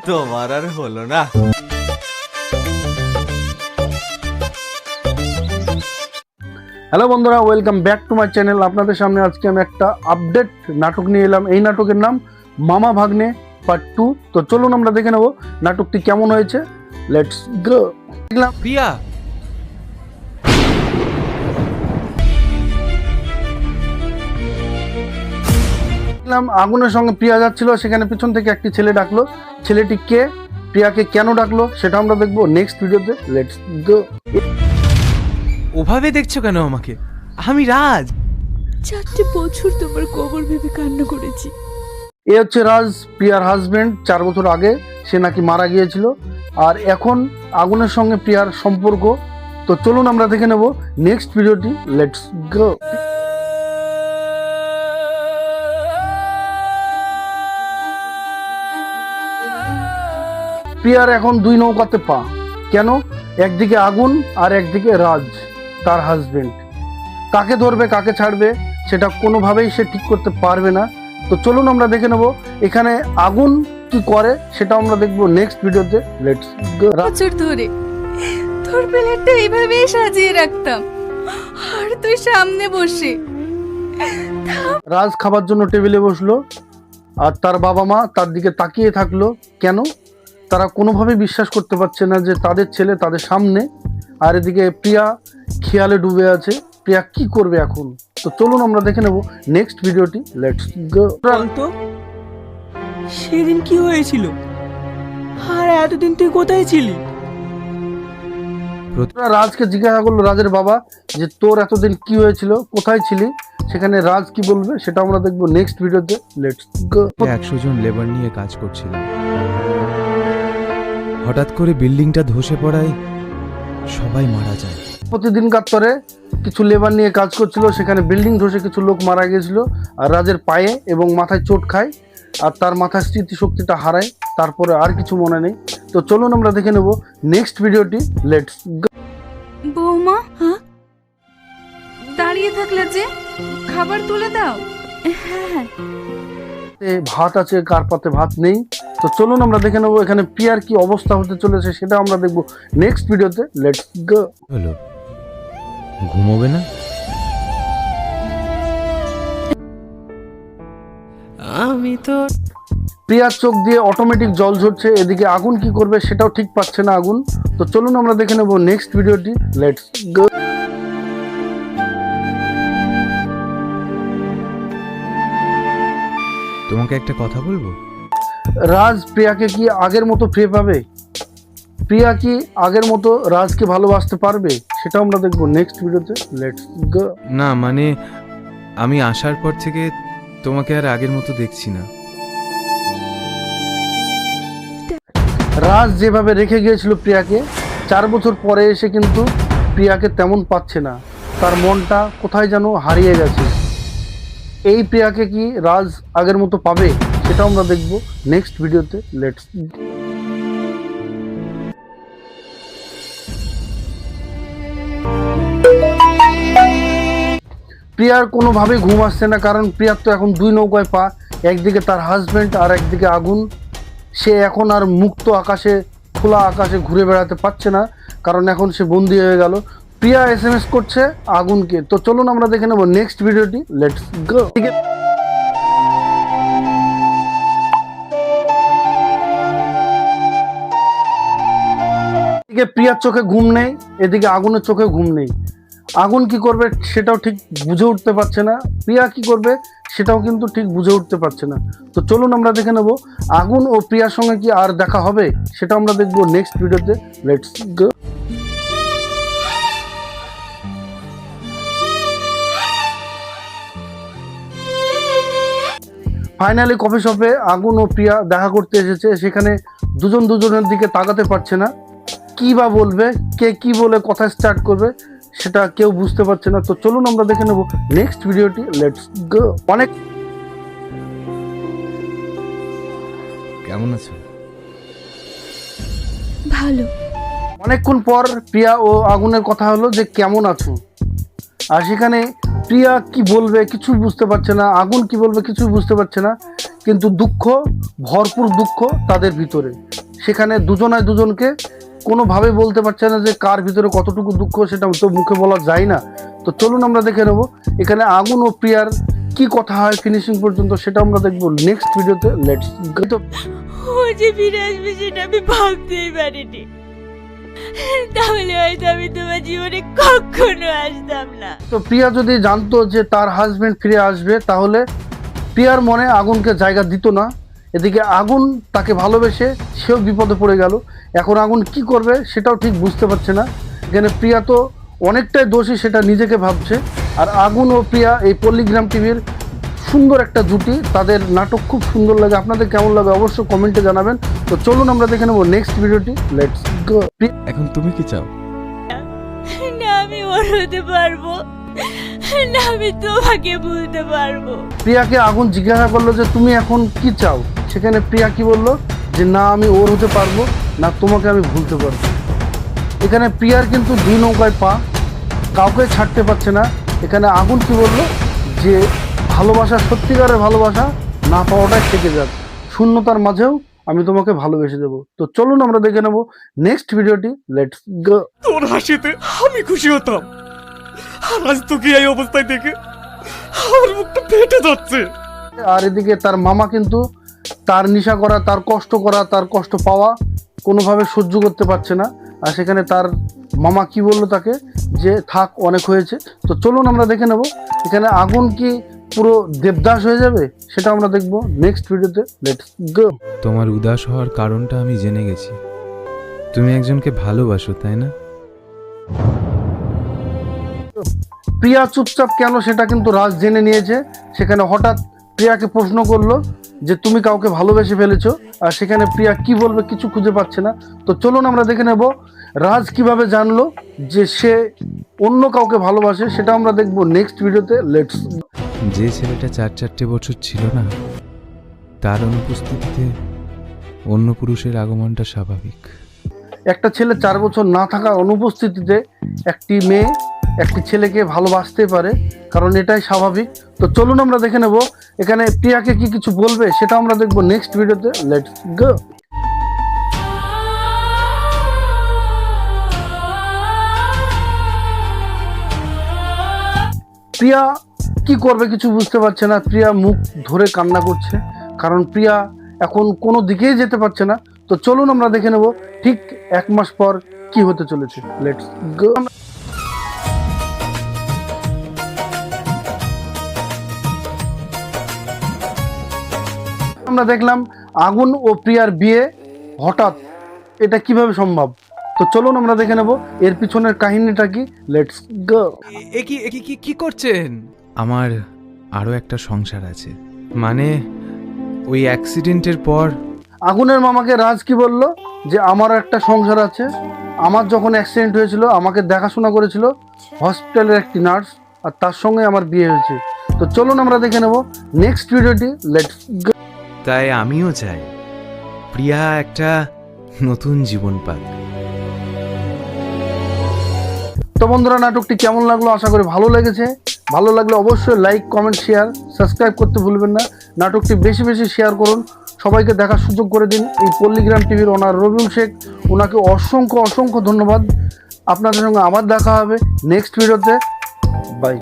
তোমার আর হলো না। হ্যালো বন্ধুরা, welcome back to my channel. আপনাদের সামনে আজকে আমি একটা আপডেট নাটক নিয়ে এলাম। এই নাটকের নাম মামা ভাগ্নে পার্ট 2। তো চলুন আমরা দেখে নেব নাটকটি কেমন হয়েছে। Let's go. প্রিয়া, আগুনের সঙ্গে প্রিয়া যাচ্ছিল, সেখানে পিছন থেকে একটি ছেলে ডাকলো। ছেলেটি কে, প্রিয়াকে কেন ডাকলো, সেটা আমরা দেখবো নেক্সট ভিডিওতে। Let's go. ওভাবে দেখছো কেন আমাকে? আমি রাজ। 4 বছর তোমার কবর ভেবে কান্না করেছি। এ হচ্ছে রাজ, প্রিয়ার হাজবেন্ড। 4 বছর আগে সে নাকি মারা গিয়েছিল, আর এখন আগুনের সঙ্গে প্রিয়ার সম্পর্ক। তো চলুন আমরা দেখে নেব নেক্সট ভিডিওটি। Let's go. প্রিয়ার এখন 2 নৌকাতে পা। কেন? একদিকে আগুন আর একদিকে রাজ, তার হাজবেন্ড। কাকে ধরবে কাকে ছাড়বে সেটা কোনোভাবেই সে ঠিক করতে পারবে না। তো চলুন আমরা দেখে নেব এখানে আগুন কি করে, সেটা আমরা দেখবো নেক্সট ভিডিওতে। Let's go. বছর ধরে তোর প্লেটটা এইভাবেই সাজিয়ে রাখতাম, আর তুই সামনে বসে। রাজ খাবার জন্য টেবিলে বসলো, আর তার বাবা মা তার দিকে তাকিয়ে থাকলো। কেন? তারা কোনোভাবেই বিশ্বাস করতে পারছে না যে তাদের ছেলে তাদের সামনে, আর এদিকে প্রিয়া খেয়ালে ডুবে আছে। প্রিয়া কি করবে এখন? তো চলুন আমরা দেখে নেব নেক্সট ভিডিওটি। Let's go. বলতো সেদিন কি হয়েছিল, আর এতদিন তুই কোথায় ছিলি? রাজকে জিজ্ঞাসা করলো রাজের বাবা যে তোর এতদিন কি হয়েছিল, কোথায় ছিলি। সেখানে রাজ কি বলবে সেটা আমরা দেখবো নেক্সট ভিডিওতে। Let's go. 100 জন লেবার নিয়ে কাজ করছিলাম। হঠাৎ করে বিল্ডিংটা ধসে পড়ায় সবাই মারা যায়। প্রতিদিনকার তরে কিছু লেবার নিয়ে কাজ করছিল, সেখানে বিল্ডিং ধসে কিছু লোক মারা গিয়েছিল, আর রাজের পায়ে এবং মাথায় চোট খায়, আর তার মাথার স্মৃতিশক্তিটা হারায়। তারপরে আর কিছু মনে নেই। তো চলুন আমরা দেখে নেব নেক্সট ভিডিওটি। Let's go. বৌমা, হ্যাঁ দাঁড়িয়ে থাকলে যে, খাবার তুলে দাও। হ্যাঁ, ভাত আছে, কার পাতে ভাত নেই। তো চলুন আমরা দেখে নেব এখানে প্রিয়ার কি অবস্থা হতে চলেছে, সেটা আমরা দেখবো নেক্সট ভিডিওতে। Let's go. হলো, ঘুমোবে না? আমি তো প্রিয়ার চোখ দিয়ে অটোমেটিক জল ঝরছে। এদিকে আগুন কি করবে সেটাও ঠিক পাচ্ছে না আগুন। তো চলুন আমরা দেখে নেব নেক্সট ভিডিওটি। Let's go. তোমাকে একটা কথা বলবো। রাজ প্রিয়াকে কি আগের মতো ফিরে পাবে? প্রিয়া কি আগের মতো রাজকে ভালোবাসতে পারবে, সেটা আমরা দেখবো নেক্সট ভিডিওতে। Let's go. না মানে, আমি আসার পর থেকে তোমাকে আর আগের মতো দেখছি না। রাজ যেভাবে রেখে গিয়েছিল প্রিয়াকে, 4 বছর পরে এসে কিন্তু প্রিয়াকে তেমন পাচ্ছে না। তার মনটা কোথায় যেন হারিয়ে গেছে। এই প্রিয়াকে কি রাজ আগের মতো পাবে, সেটা আমরা দেখবো নেক্সট ভিডিওতে। লেটস। প্রিয়ার কোনোভাবেই ঘুম আসছে না, কারণ প্রিয়ার তো এখন 2 নৌকায় পা। একদিকে তার হাজবেন্ড আর একদিকে আগুন। সে এখন আর মুক্ত আকাশে, খোলা আকাশে ঘুরে বেড়াতে পারছে না, কারণ এখন সে বন্দী হয়ে গেল। প্রিয়া SMS করছে আগুনকে। তো চলুন আমরা দেখে নেব নেক্সট ভিডিওটি। Let's go. এদিকে প্রিয়ার চোখে ঘুম নেই, এদিকে আগুনের চোখে ঘুম নেই। আগুন কি করবে সেটাও ঠিক বুঝে উঠতে পারছে না, প্রিয়া কি করবে সেটাও কিন্তু ঠিক বুঝে উঠতে পারছে না। তো চলুন আমরা দেখে নেব আগুন ও প্রিয়ার সঙ্গে কি আর দেখা হবে, সেটা আমরা দেখবো নেক্সট ভিডিওতে। Let's go. ফাইনালি কফি শপে আগুন ও প্রিয়া দেখা করতে এসেছে। সেখানে দুজন দুজনের দিকে তাকাতে পারছে না। কি বা বলবে, কে কি বলে কথা স্টার্ট করবে সেটা কেউ বুঝতে পারছে না। তো চলুন আমরা দেখে নেব নেক্সট ভিডিওটি। Let's go. কেমন আছো? ভালো। অনেকক্ষণ পর প্রিয়া ও আগুনের কথা হলো যে কেমন আছো, আর সেখানে প্রিয়া কি বলবে কিছু বুঝতে পারছে না, আগুন কি বলবে কিছু বুঝতে পারছে না। কিন্তু দুঃখ, ভরপুর দুঃখ তাদের ভিতরে। সেখানে দুজনায় দুজনকে কোনোভাবে বলতে পারছে না যে কার ভিতরে কতটুকু দুঃখ, সেটা তো মুখে বলা যায় না। তো চলুন আমরা দেখে নেব এখানে আগুন ও প্রিয়ার কি কথা হয় ফিনিশিং পর্যন্ত, সেটা আমরা দেখবো নেক্সট ভিডিওতে। Let's go. ও যে ফিরে আসবে সেটা আমি ভাবতেই পারিনি, তাহলে হয়তো আমি তোমার জীবনে কখনো আসতাম না। তো প্রিয়া যদি জানতো যে তার হাজবেন্ড ফিরে আসবে, তাহলে প্রিয়ার মনে আগুনকে জায়গা দিত না। এদিকে আগুন তাকে ভালোবেসে সেও বিপদে পড়ে গেল। এখন আগুন কি করবে সেটাও ঠিক বুঝতে পারছে না। এখানে প্রিয়া তো অনেকটাই দোষী, সেটা নিজেকে ভাবছে। আর আগুন ও প্রিয়া এই পল্লীগ্রাম টিভির সুন্দর একটা জুটি, তাদের নাটক খুব সুন্দর লাগে। আপনাদের কেমন লাগে অবশ্যই কমেন্টে জানাবেন। তো চলুন আমরা দেখে নেবো নেক্সট ভিডিওটি। Let's go. এখন তুমি কি চাও? না আমি ওর হতে পারবো না, আমি তোমাকে ভুলতে পারবো। প্রিয়াকে আগুন জিজ্ঞাসা করলো যে তুমি এখন কি চাও। সেখানে প্রিয়া কি বললো যে না আমি ওর হতে পারবো না, তোমাকে আমি ভুলতে পারবো। এখানে প্রিয়ার কিন্তু দুই নৌকায় পা, কাউকে ছাড়তে পারছে না। এখানে আগুন কি বললো যে ভালোবাসা, সত্যিকারের ভালোবাসা না পাওয়াটাই থেকে যাক, শূন্যতার মাঝেও আমি তোমাকে ভালোবেসে দেবো। তো চলুন আমরা দেখে নেবো নেক্সট ভিডিওটি। Let's go. তোর হাসিতে আমি খুশি হতাম, আর আজ তোকে এই অবস্থায় দেখে আমার মুখটা ফেটে যাচ্ছে। আর এদিকে তার মামা কিন্তু তার নেশা করা, তার কষ্ট পাওয়া কোনোভাবে সহ্য করতে পারছে না। আর সেখানে তার মামা কি বললো তাকে যে থাক, অনেক হয়েছে। তো চলুন আমরা দেখে নেব এখানে আগুন কি পুরো দেবদাস হয়ে যাবে, সেটা আমরা দেখবো নেক্সট ভিডিওতে। Let's go. তোমার উদাস হওয়ার কারণটা আমি জেনে গেছি। তুমি একজনকে ভালোবাসো, তাই না? প্রিয়া চুপচাপ কেন সেটা কিন্তু রাজ জেনে নিয়েছে। সেখানে হঠাৎ প্রিয়াকে প্রশ্ন করলো যে তুমি কাউকে ভালোবেসে ফেলেছো। আর সেখানে প্রিয়া কি বলবে কিছু খুঁজে পাচ্ছে না। তো চলুন আমরা দেখে নেব রাজ কিভাবে জানলো যে সে অন্য কাউকে ভালোবাসে, সেটা আমরা দেখবো নেক্সট ভিডিওতে। লেটস। যে ছেলেটা 4 বছর ছিল না, তার অনুপস্থিতিতে অন্য পুরুষের আগমনটা স্বাভাবিক। একটা ছেলে 4 বছর না থাকা অনুপস্থিতিতে একটি মেয়ে একটি ছেলেকে ভালোবাসতে পারে, কারণ এটাই স্বাভাবিক। তো চলুন আমরা দেখে নেব এখানে প্রিয়াকে কি কিছু বলবে, সেটা আমরা দেখবো নেক্সট ভিডিওতে। Let's go. প্রিয়া কি করবে কিছু বুঝতে পারছে না। প্রিয়া মুখ ধরে কান্না করছে, কারণ প্রিয়া এখন কোনো দিকেই যেতে পারছে না। তো চলুন আমরা দেখে নেব ঠিক 1 মাস পর কি হতে চলেছে। Let's go. আমরা দেখলাম আগুন ও প্রিয়ার বিয়ে হঠাৎ, এটা কিভাবে সম্ভব। তো চলুন আমরা দেখে নেব এর পিছনের কাহিনীটা কি। Let's go. কি করছেন? আমার আরও একটা সংসার আছে, মানে ওই অ্যাক্সিডেন্টের পর আগুনের মামাকে রাজ কি বলল যে আমার একটা সংসার আছে। আমার যখন অ্যাক্সিডেন্ট হয়েছিল আমাকে দেখাশোনা করেছিল হসপিটালের একটি নার্স, আর তার সঙ্গে আমার বিয়ে হয়েছে। তো চলুন আমরা দেখে নেব নেক্সট ভিডিওটি। Let's go. তাই আমিও চাই প্রিয়া একটা নতুন জীবন পাক। তো বন্ধুরা, নাটকটি কেমন লাগলো আশা করি ভালো লেগেছে। ভালো লাগলে অবশ্যই লাইক, কমেন্ট, শেয়ার, সাবস্ক্রাইব করতে ভুলবেন না। নাটকটি বেশি বেশি শেয়ার করুন, সবাইকে দেখার সুযোগ করে দিন। এই পল্লীগ্রাম টিভির ওনার রবিউল শেখ, ওনাকে অসংখ্য ধন্যবাদ। আপনাদের সঙ্গে আবার দেখা হবে নেক্সট ভিডিওতে। বাই।